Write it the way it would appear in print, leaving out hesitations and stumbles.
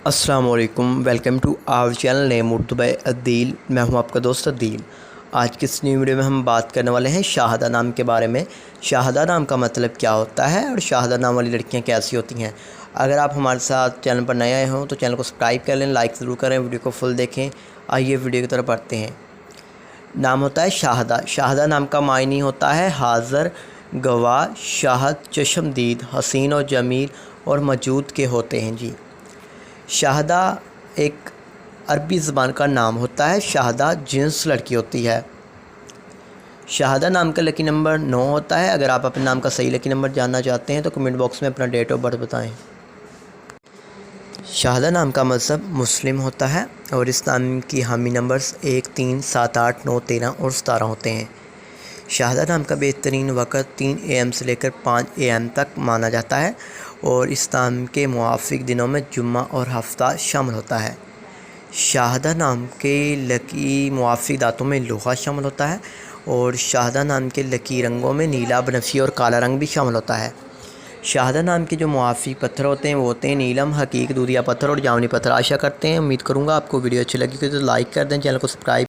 अस्सलाम वालेकुम। Welcome to our channel name Urdu by Adeel. मैं हूं आपका दोस्त अदील। आज की इस न्यू वीडियो में हम बात करने वाले हैं शाहदा नाम के बारे में। शाहदा नाम का मतलब क्या होता है और शाहदा नाम वाली लड़कियां कैसी होती हैं। अगर आप हमारे साथ चैनल पर नए आए हों तो चैनल को सब्सक्राइब कर लें, लाइक ज़रूर करें, वीडियो को फुल देखें। आइए वीडियो की तरफ बढ़ते हैं। नाम होता है शाहदा। शाहदा नाम का मायनी होता है हाज़र, गवाह, शाहद, चश्मदीद, हसीन और जमील और मौजूद के होते हैं जी। शाहदा एक अरबी ज़बान का नाम होता है। शाहदा जिन्स लड़की होती है। शाहदा नाम का लकी नंबर 9 होता है। अगर आप अपने नाम का सही लकी नंबर जानना चाहते हैं तो कमेंट बॉक्स में अपना डेट ऑफ बर्थ बताएं। शाहदा नाम का मज़हब मुस्लिम होता है और इस नाम की हामी नंबर्स 1, 3, 7, 8, 9, 13 और 17 होते हैं। शाहदा नाम का बेहतरीन वक़्त 3 AM से लेकर 5 AM तक माना जाता है और इस नाम के मुआफ़िक दिनों में जुम्मा और हफ्ता शामिल होता है। शाहदा नाम के लकी मुआफ़िक दांतों में लोहा शामिल होता है और शाहदा नाम के लकी रंगों में नीला, बनफशी और काला रंग भी शामिल होता है। शाहदा नाम के जो मुआफ़िक पत्थर होते हैं वो होते हैं नीलम, हकीक, दूधिया पत्थर और जामुनी पत्थर। आशा करते हैं, उम्मीद करूँगा आपको वीडियो अच्छी लगी तो लाइक कर दें, चैनल को सब्सक्राइब